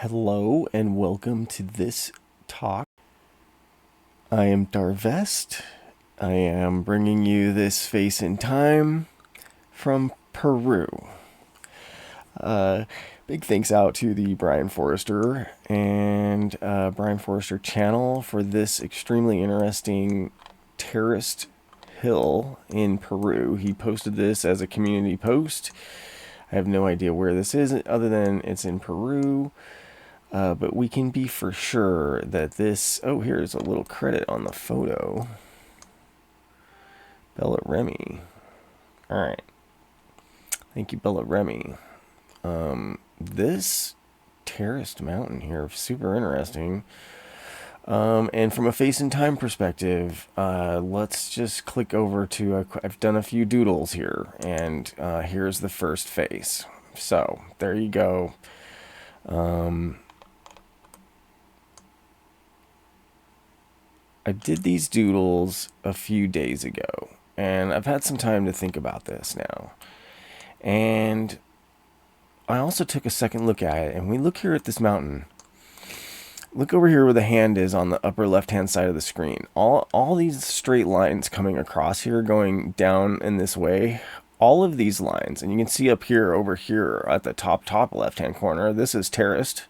Hello and welcome to this talk. I am Darvest. I am bringing you this face in time from Peru. Big thanks out to the Brian Forrester and Brian Forrester channel for this extremely interesting terraced hill in Peru. He posted this as a community post. I have no idea where this is other than it's in Peru. But we can be for sure that this... Oh, here's a little credit on the photo. Bella Remy. Alright. Thank you, Bella Remy. This terraced mountain here, super interesting. And from a face and time perspective, let's just click over to... I've done a few doodles here, and here's the first face. So, there you go. I did these doodles a few days ago, and I've had some time to think about this now. And I also took a second look at it, and we look here at this mountain. Look over here where the hand is on the upper left-hand side of the screen. All these straight lines coming across here, going down in this way, all of these lines, and you can see up here, over here, at the top left-hand corner, this is terraced.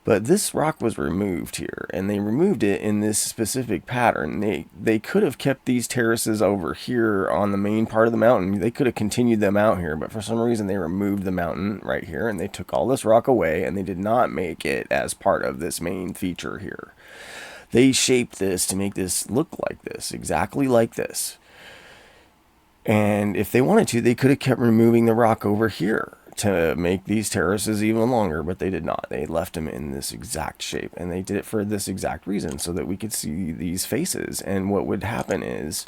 But this rock was removed here, and they removed it in this specific pattern. They could have kept these terraces over here on the main part of the mountain. They could have continued them out here, but for some reason they removed the mountain right here, and they took all this rock away, and they did not make it as part of this main feature here. They shaped this to make this look like this, exactly like this. And if they wanted to, they could have kept removing the rock over here to make these terraces even longer, but they did not. They left them in this exact shape, and they did it for this exact reason, so that we could see these faces. And what would happen is,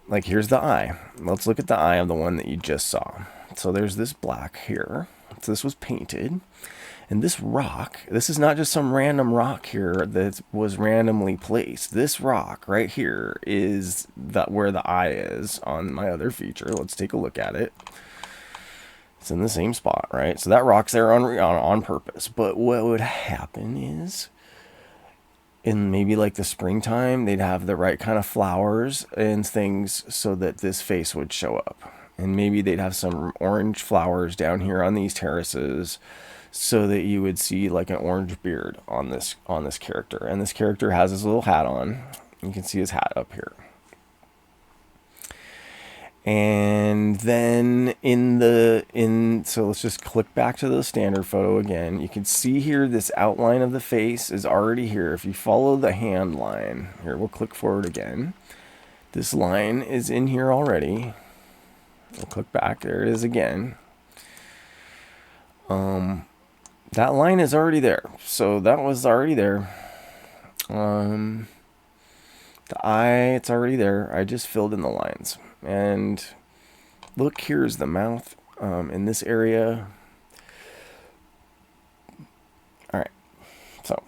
like, here's the eye. Let's look at the eye of the one that you just saw. So there's this black here. So this was painted. And this rock, this is not just some random rock here that was randomly placed. This rock right here is where the eye is on my other feature. Let's take a look at it. It's in the same spot, right? So that rock's there on purpose. But what would happen is, in maybe like the springtime, they'd have the right kind of flowers and things so that this face would show up. And maybe they'd have some orange flowers down here on these terraces so that you would see like an orange beard on this character. And this character has his little hat on. You can see his hat up here. And then so let's just click back to the standard photo again. You can see here this outline of the face is already here. If you follow the hand line, here we'll click forward again. This line is in here already. We'll click back, there it is again. That line is already there. So that was already there. The eye, it's already there. I just filled in the lines. And look, here's the mouth in this area. All right, so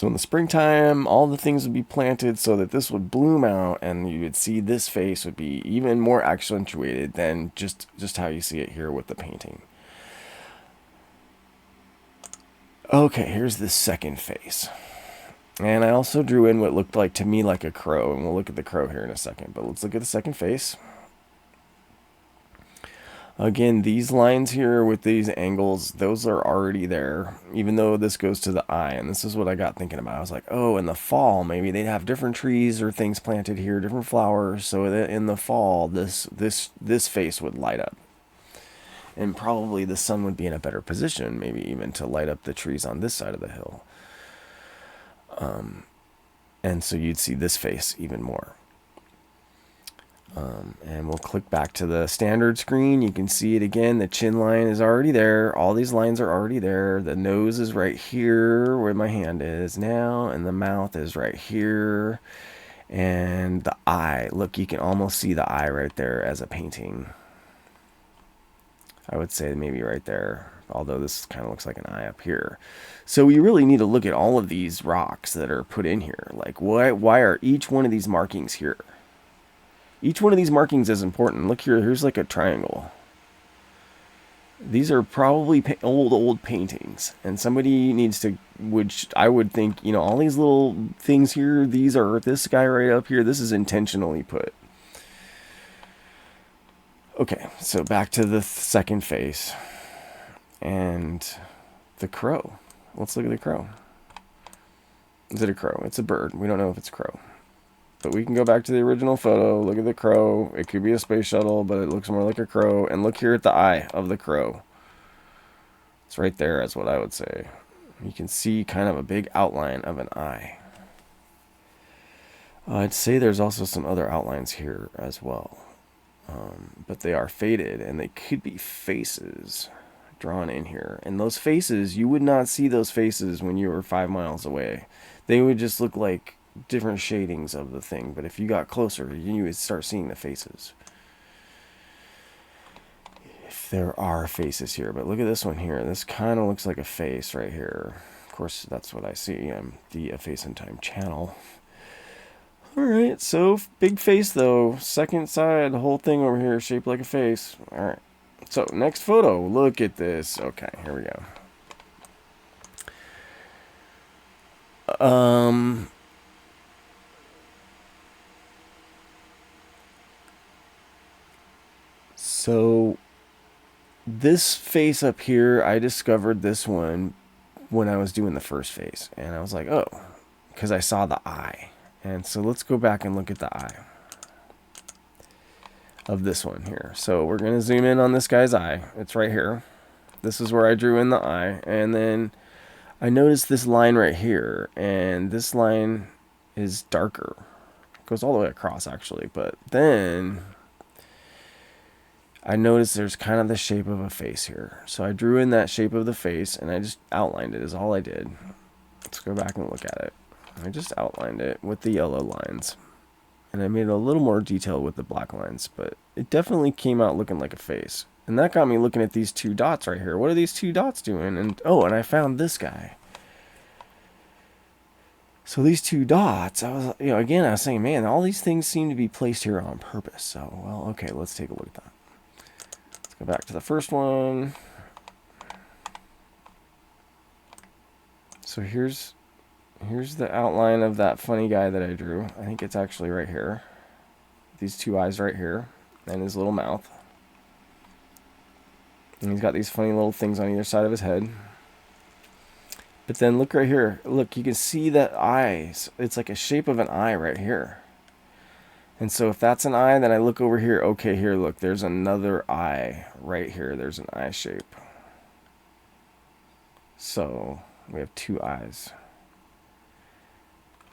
in the springtime, all the things would be planted so that this would bloom out, and you would see this face would be even more accentuated than just how you see it here with the painting. Okay, here's the second face. And I also drew in what looked like to me like a crow, and we'll look at the crow here in a second. But let's look at the second face. Again, these lines here with these angles, those are already there, even though this goes to the eye. And this is what I got thinking about. I was like, oh, in the fall, maybe they'd have different trees or things planted here, different flowers, so that in the fall, this face would light up. And probably the sun would be in a better position, maybe even to light up the trees on this side of the hill. And so you'd see this face even more. And we'll click back to the standard screen. You can see it again. The chin line is already there. All these lines are already there. The nose is right here where my hand is now. And the mouth is right here. And the eye. Look, you can almost see the eye right there as a painting. I would say maybe right there. Although this kind of looks like an eye up here. So we really need to look at all of these rocks that are put in here. Like, why are each one of these markings here? Each one of these markings is important. Look here, here's like a triangle. These are probably old paintings, and somebody needs to, which I would think, all these little things here, these are, this guy right up here, this is intentionally put. Okay, so back to the second face and the crow. Let's look at the crow. Is it a crow? It's a bird. We don't know if it's a crow. But we can go back to the original photo, look at the crow. It could be a space shuttle, but it looks more like a crow. And look here at the eye of the crow. It's right there, is what I would say. You can see kind of a big outline of an eye. I'd say there's also some other outlines here as well. But they are faded, and they could be faces drawn in here. And those faces, you would not see those faces when you were 5 miles away. They would just look like different shadings of the thing. But if you got closer, you would start seeing the faces. If there are faces here. But look at this one here. This kind of looks like a face right here. Of course, that's what I see. I'm the Face in Time channel. Alright, so big face though. Second side, the whole thing over here shaped like a face. Alright. So, next photo. Look at this. Okay, here we go. So, this face up here, I discovered this one when I was doing the first face. And I was like, oh, because I saw the eye. And so let's go back and look at the eye of this one here. So we're going to zoom in on this guy's eye. It's right here. This is where I drew in the eye. And then I noticed this line right here. And this line is darker. It goes all the way across, actually. But then I noticed there's kind of the shape of a face here. So I drew in that shape of the face, and I just outlined it is all I did. Let's go back and look at it. I just outlined it with the yellow lines. And I made it a little more detailed with the black lines, but it definitely came out looking like a face. And that got me looking at these two dots right here. What are these two dots doing? And oh, and I found this guy. So these two dots, I was, again, I was saying, man, all these things seem to be placed here on purpose. So, well, okay, let's take a look at that. Let's go back to the first one. So here's the outline of that funny guy that I drew. I think it's actually right here. These two eyes right here. And his little mouth. And he's got these funny little things on either side of his head. But then look right here. Look, you can see that eyes. It's like a shape of an eye right here. And so if that's an eye, then I look over here. Okay, here, look. There's another eye right here. There's an eye shape. So we have two eyes.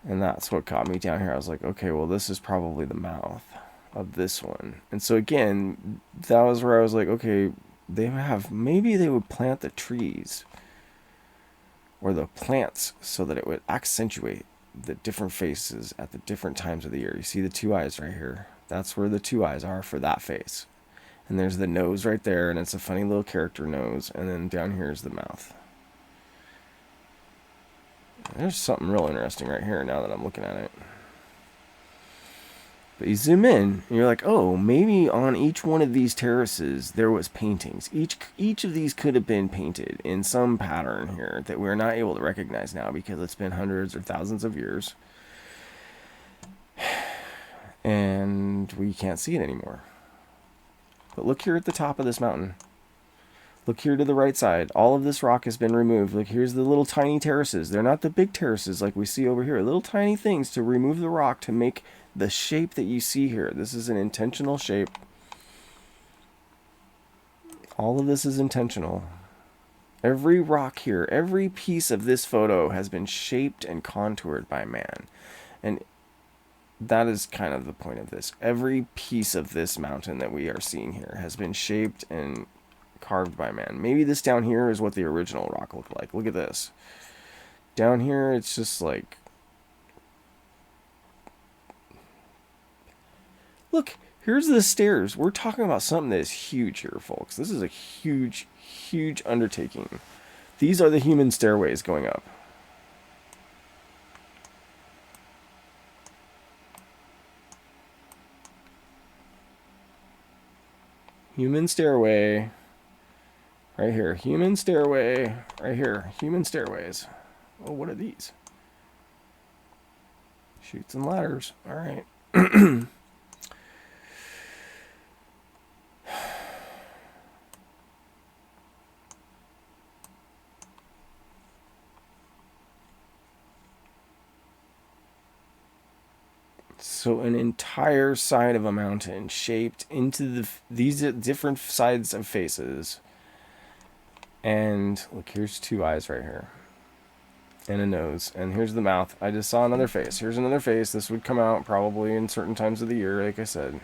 And that's what caught me down here. I was like, okay, well, this is probably the mouth of this one. And so again, that was where I was like, okay, maybe they would plant the trees or the plants so that it would accentuate the different faces at the different times of the year. You see the two eyes right here. That's where the two eyes are for that face. And there's the nose right there, and it's a funny little character nose. And then down here is the mouth. There's something real interesting right here now that I'm looking at it. But you zoom in, and you're like, oh, maybe on each one of these terraces there was paintings. Each of these could have been painted in some pattern here that we're not able to recognize now because it's been hundreds or thousands of years. And we can't see it anymore. But look here at the top of this mountain. Look here to the right side. All of this rock has been removed. Look, here's the little tiny terraces. They're not the big terraces like we see over here. Little tiny things to remove the rock to make the shape that you see here. This is an intentional shape. All of this is intentional. Every rock here, every piece of this photo has been shaped and contoured by man. And that is kind of the point of this. Every piece of this mountain that we are seeing here has been shaped and carved by man. Maybe this down here is what the original rock looked like. Look at this. Down here, it's just like... Look, here's the stairs. We're talking about something that is huge here, folks. This is a huge, huge undertaking. These are the human stairways going up. Human stairway Right here, human stairway. Right here, human stairways. Oh, what are these? Chutes and ladders. All right. So an entire side of a mountain shaped into these different sides of faces. And look, here's two eyes right here. And a nose. And here's the mouth. I just saw another face. Here's another face. This would come out probably in certain times of the year, like I said.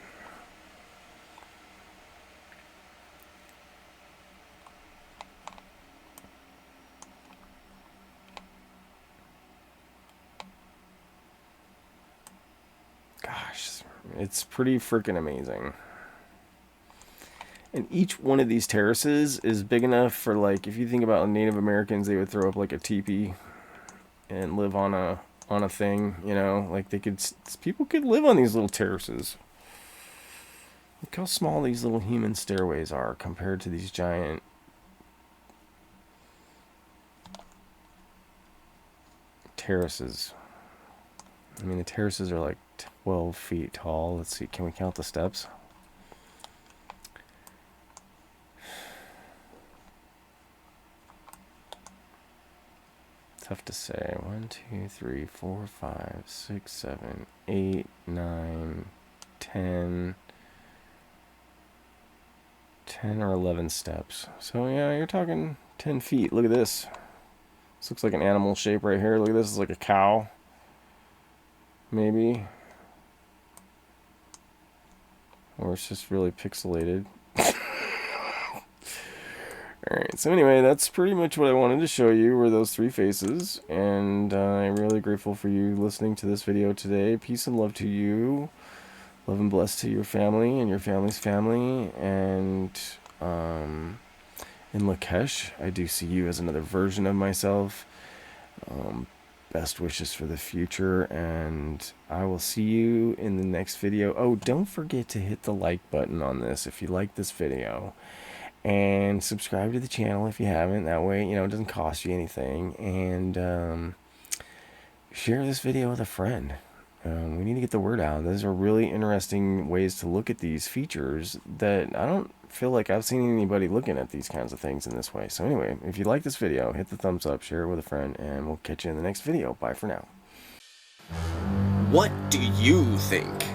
Gosh, it's pretty freaking amazing. And each one of these terraces is big enough for, like, if you think about Native Americans, they would throw up like a teepee and live on a thing, you know, like people could live on these little terraces. Look how small these little human stairways are compared to these giant terraces. I mean, the terraces are like 12 feet tall. Let's see, can we count the steps? Tough to say. 1, 2, 3, 4, 5, 6, 7, 8, 9, 10 or 11 steps. So yeah, you're talking 10 feet. Look at this. This looks like an animal shape right here. Look at this. It's like a cow. Maybe. Or it's just really pixelated. Alright, so anyway, that's pretty much what I wanted to show you, were those three faces. And I'm really grateful for you listening to this video today. Peace and love to you. Love and bless to your family and your family's family. And in lak'ech, I do see you as another version of myself. Best wishes for the future, and I will see you in the next video. Oh, don't forget to hit the like button on this if you like this video, and subscribe to the channel if you haven't. That way, you know, it doesn't cost you anything. And share this video with a friend. We need to get the word out. Those are really interesting ways to look at these features that I don't feel like I've seen anybody looking at these kinds of things in this way. So anyway, if you like this video, hit the thumbs up, share it with a friend, and we'll catch you in the next video. Bye for now. What do you think?